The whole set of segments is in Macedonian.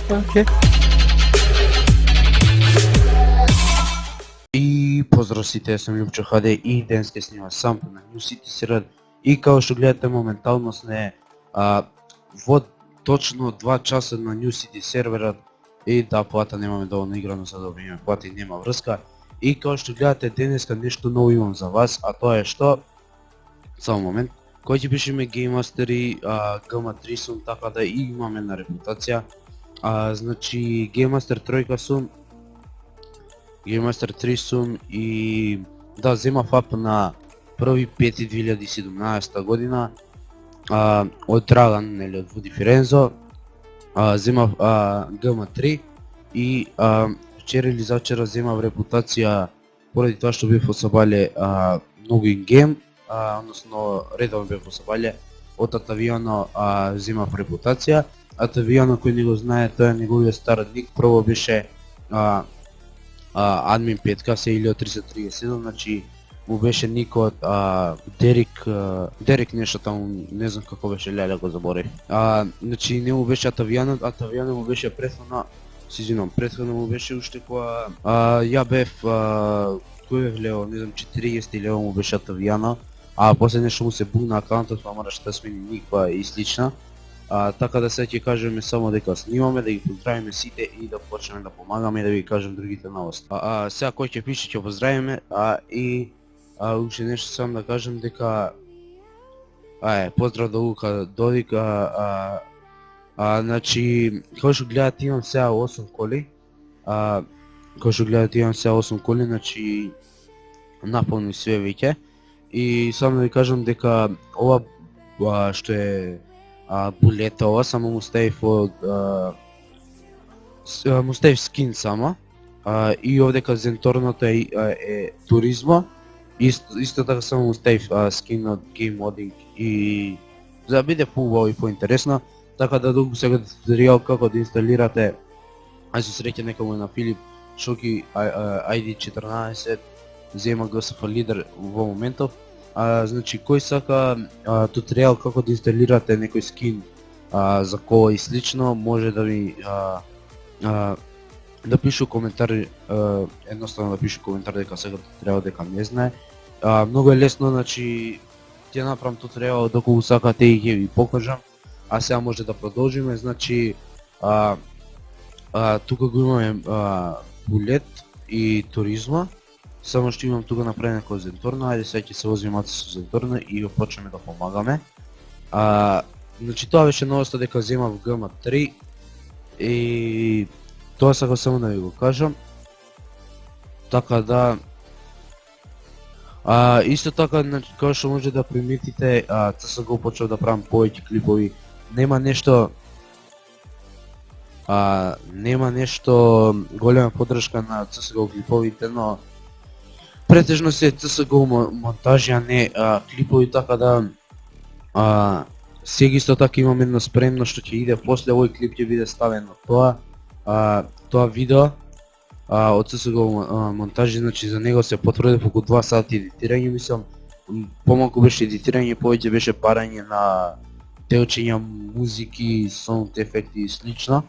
Окей. И поздрав сите, јас сум Љупчо ХД и денес ќе снимам сам на New City серијал. И као што гледате моментално сме во точно 2 часа на New City серверот и да, плата немаме доволно играно за да добиеме плата и нема врска. И као што гледате денеска нешто ново имам за вас, а тоа е што, само момент, кој ќе пишеме Game Master и GM3 сум, така да и имаме на репутација. Значи Game Master тројка сум, Game Master 3 сум и да, земав ап на 1.5.2017 година од Драган, нели, од Вуди Фирензо. Земав GM3 и вчера или завчера земав репутација поради тоа што бев во Сабале многу ингейм, односно редовно бев во Сабале. Од Атавиано земав репутација. Атавиано, кој не го знае, тоа е неговиот стар ник, прво беше админ 5K се 1337, значи му беше никот Дерик нешто таму, не знам како беше, леле го заборев. Значи не му беше Атавиано, Атавиано му беше претходно, претходно му беше уште кога ја бев, кој бев лево, не знам, 40 лево му беше Атавиано, а после нешто му се бугна акаунтот, па мораш да смени ник и слично. Така да сега ќе кажеме само дека снимаме, да ги поздравиме сите и да почнеме да помагаме и да ви кажем другите новости. Сега кој ќе пише ќе поздравиме, и уште нешто само да кажем дека поздрав до Лука Додик. Значи, кој што гледате имам сега 8 коли. Значи наполни све веќе. И само да ви кажам дека ова што е булета ова, само му ставив скин само. И овдека зенторното е туризмо. Исто така само му ставив скин од Game Modding и за да биде поубаво и поинтересно. Така да долго сега туторијал како да инсталирате, се среќа некому на Филип Шоки ID14, зема GSF лидер во моментов. Значи кој сака туторијал како да инсталирате некој скин за кола и слично, може да ми да пише коментар, едноставно да пише коментар дека сака туторијал, дека не знае. Многу е лесно, значи ќе направам туторијал доколку сакате и ќе ви покажам. А сега може да продолжиме, значи тука го имаме булет и туризма. Само што имам тука направено како зенторна, ајде сега ќе се возиме маца со зенторна и го почнеме да помагаме. Значи тоа беше новоста дека земав GM3 и тоа сакам само да ви го кажам. Така да исто така, како што може да приметите, CSGO почнав да правам повеќе клипови. Нема нешто голема поддршка на CSGO клиповите, но претежно се CSGO монтажи, а не клипови, така да сега исто така имам едно спремно што ќе иде после овој клип, ќе биде ставено тоа видео од CSGO монтажи. Значи за него се потврдив околу 2 сати едитирање, мислам помалку беше едитирање, повеќе беше парање на делчења музики, саунд ефекти и слично.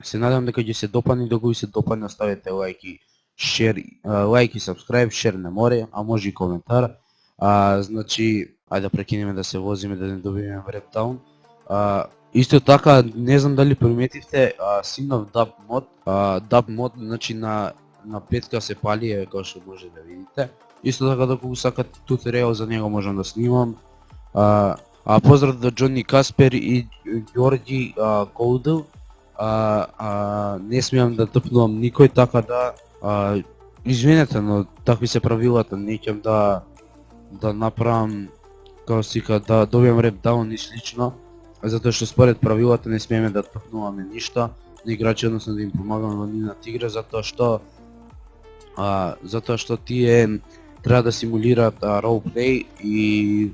Се надевам дека ќе се допадне, доколку се допадне ставете лайк и шер, лайк и сабскрайб, шер не море, а може и коментар. Значи, ајде да прекинеме да се возиме, да не добиеме репдаун. Исто така, не знам дали приметивте, симнав dub mod, значи на 5K се пали, како што може да видите. Исто така, доколку сакате туторијал за него можам да снимам. Поздрав до Џони Каспер и Ѓорѓи Голдел. Не смеам да тпнувам никој, така да извинете, но такви се правилата, не ќе да направам, како сика, да добијам репдаун и слично, затоа што според правилата не смееме да тпнуваме ништо на играчи, односно да им помагаме во нивната игра, затоа што тие треба да симулираат ролплей и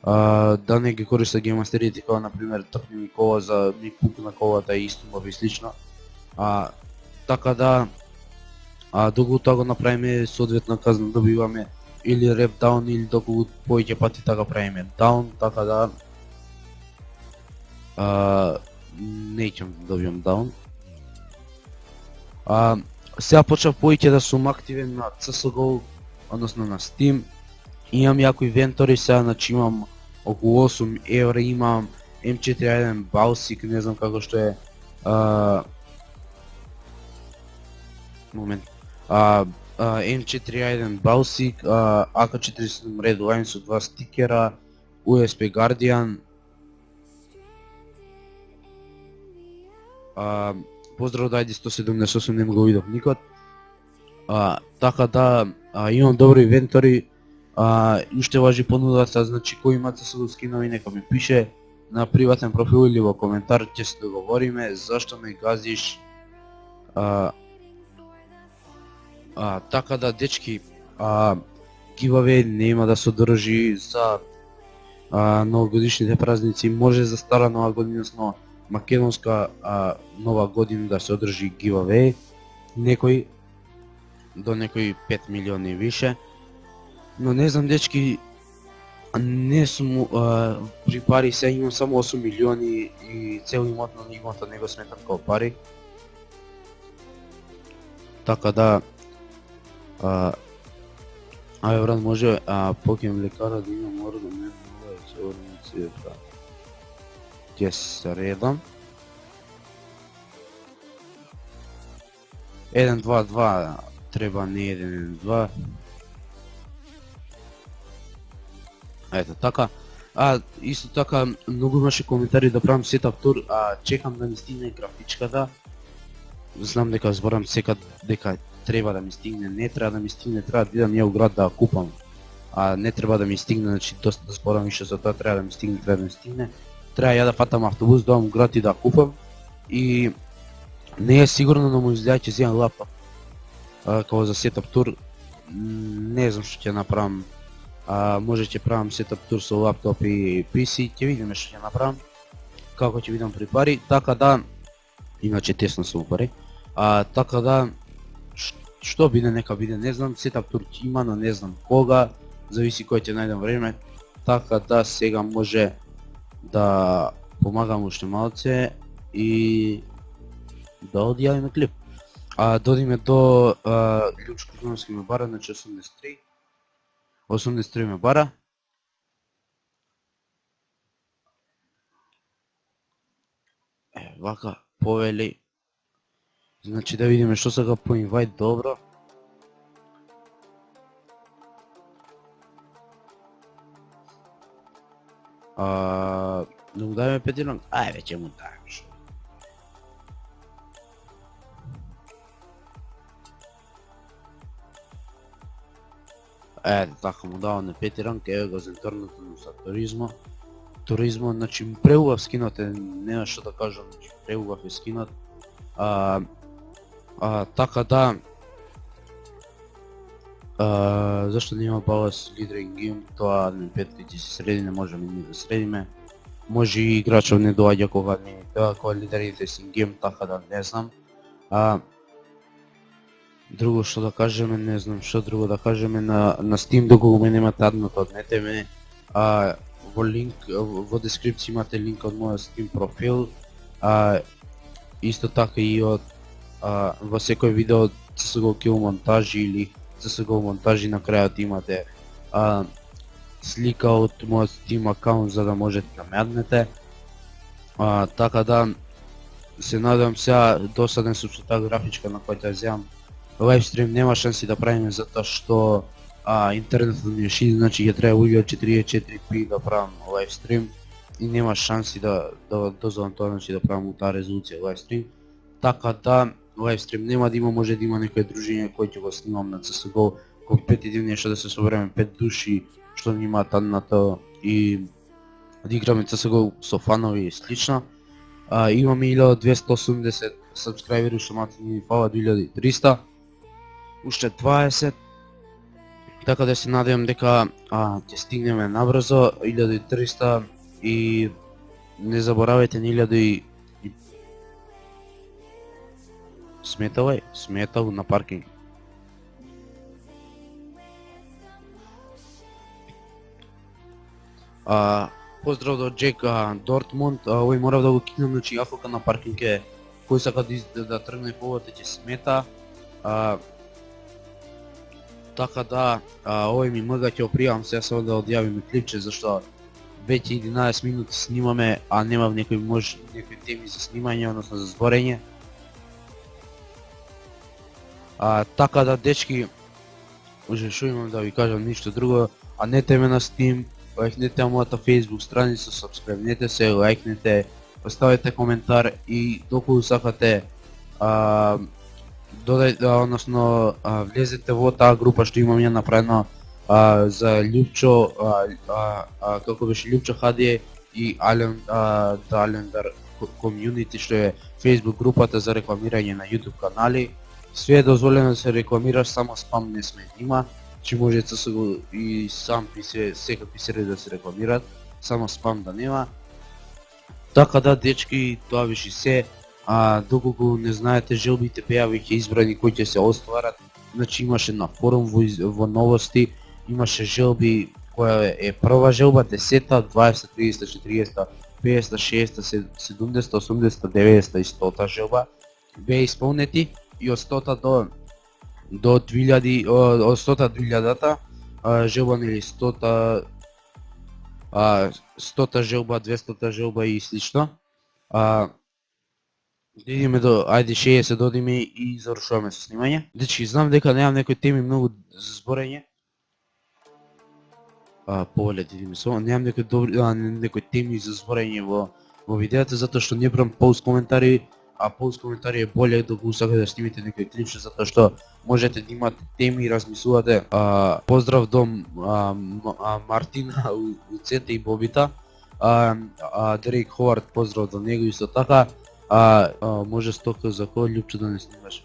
да не ги користат геймастерите, како например тпни ми кола за ми пукна колата и истумав и слично. Така да доколку тоа го направиме, соодветна казна добиваме или реп даун, или доколку повеќе пати така правиме даун, така да неќам да добиам даун. Сега почнав повеќе да сум активен на CSGO, односно на Steam. Имам јако инвентори сега, значи имам околу 8 евра, имам M41 Balsik, не знам како што е момент. M41 Balsik, AK-47 Redline со 2 стикера, USP Guardian. Поздрав да ID 178, не го видов никад. Така да, имам добри инвентори. Уште важи понудата, значи кој има CSGO скинови нека ми пише на приватен профил или во коментар, ќе се договориме зашто ме газиш. Така да, дечки, giveaway нема да се одржи за новогодишните празници, може за стара нова година, но македонска нова година да се одржи giveaway, некој до некои 5 милиони и више. Но не знам, дечки, не сум при пари, сега имам само 8 милиони и цел имот на имота не го сметам како пари. Така да, ајде брат, може покем лекара да имам мора да не мора се орници да ќе се редам. 1-2-2 треба, не 1-1-2. Ето така. Исто така, многу имаше коментари да правам сетап тур, чекам да ми стигне графичката. Знам дека зборам секад дека треба да ми стигне, не треба да ми стигне, треба да идам ја у град да ја купам. Не треба да ми стигне, значи доста да зборам више за тоа, треба да ми стигне, треба да ми стигне. Треба ја да фатам автобус, да у град и да ја купам. И не е сигурно да му излеја ќе земам лаптоп. Како за сетап тур, не знам што ќе направам. Може ќе правам сетап тур со лаптоп и PC, ќе видиме што ќе направам, како ќе видам при пари, така да, иначе тесно сум пари, така да, што биде нека биде, не знам, сетап тур ќе има, но не знам кога, зависи кој ќе најдам време, така да сега може да помагам уште малце и да одјавиме клип. Додиме до Лјучко Дунавски ме бара, значи 83 ме бара. Вака, повели. Значи да видиме што сега по инвайт, добро. Да му дајме петиран, веќе му дајме што. Така му давам на пети ранг, еве го за интернетот за туризмо, значи преубав скинот е, нема што да кажам, значи преубав е скинот. Така да, зашто нема баланс лидеринг гейм, тоа админ петка ќе се среди, не можеме ни да средиме. Може и играчов не доаѓа кога админ пева, кога лидерите си гейм, така да не знам. Друго што да кажеме, не знам што друго да кажеме, на Steam доколку ме немате адното однете ме, во линк, во дескрипција имате линк од мојот Steam профил, исто така и од во секој видео CSGO kill монтажи или CSGO монтажи на крајот имате слика од мојот Steam акаунт за да можете да ме аднете. Така да се надевам сега досаден сум со таа графичка на која ја земам. Лайвстрим нема шанси да правиме затоа што интернетот ми е шиди, значи ќе треба луѓе од 44p да правам лайвстрим и нема шанси да дозволам тоа, значи да правам у таа резолуција лайвстрим. Така да лайвстрим нема да има, може да има некој дружење кој ќе го снимам на CSGO компетитивни, што да се собереме 5 души што ни имаат адната и да играме CSGO со фанови и слично. Имаме 1280 сабскрајбери, што мати ни фала 2300. Уште 20, така да се надевам дека ќе стигнеме набрзо 1300 и не заборавајте на 1000 и сметал на паркинг. Поздрав до Джек Дортмунд, овој морав да го кинам, значи Афока на паркинг е, кој сака да тргне повод ќе смета. Така да, овој ми мрда ќе опријавам сега само да одјавиме клипче, зашто веќе 11 минути снимаме, а немав некои теми за снимање, односно за зборење. Така да, дечки, уже шо имам да ви кажам, ништо друго, а не ме на Steam, лајкнете мојата Facebook страница, сабскрајбнете се, лајкнете, оставете коментар и доколку сакате, односно влезете во таа група што имам ја направено за Љупчо, како беше Љупчо HD и Алендar Community, што е Facebook групата за рекламирање на YouTube канали. Све е дозволено да се рекламираш, само спам не сме има, че може CSGO и сам секакви серии да се рекламират, само спам да нема. Така да, дечки, тоа беше се. Доколку не знаете, желбите беа веќе избрани кои ќе се остварат. Значи имаше на форум во новости, имаше желби која е прва желба, 10, 20, 30, 40, 50, 60, 70, 80, 90 и 100 желба беа исполнети и од 100 до 2000, од 100 до 1000 желба, нели 100 желба, 200 желба и слично. Идеме до, ајде 60 додиме и завршуваме со снимање. Значи, знам дека немам некои теми многу за зборење. Повеле идеме со, немам некои теми за зборење во видеото, затоа што не брам пост коментари, а пост коментари е боле доколку сакате да снимите некој клипче, затоа што можете да имате теми и размислувате. Поздрав до Мартина, Уцете и Бобита. Дрейк Ховард, поздрав до него исто така. Може стока за кој Љупчо да не снимаш?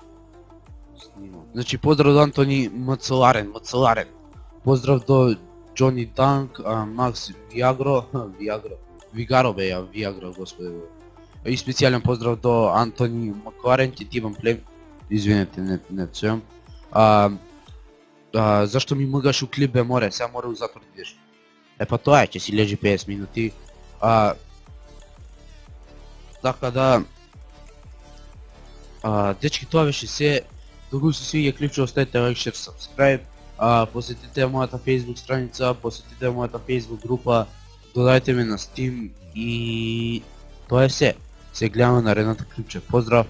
Снимам. Значи, поздрав до Антони Мацеларен. Поздрав до Джони Танк, Макс Вигаро бе ја, Виагро, господи. И специјален поздрав до Антони Макларен, ќе ти имам плем. Извинете, не чујам. Зашто ми мргаш у клип бе, море, сега мора у затвор да идеш. Па тоа е, ќе си лежи 50 минути. Така да, дечки, тоа беше се. Доколку се свиѓа клипче, оставете лайк, шер, сабскрајб. Посетите мојата Facebook страница, посетите мојата Facebook група, додајте ме на Steam и тоа е се. Се гледаме на наредната клипче. Поздрав!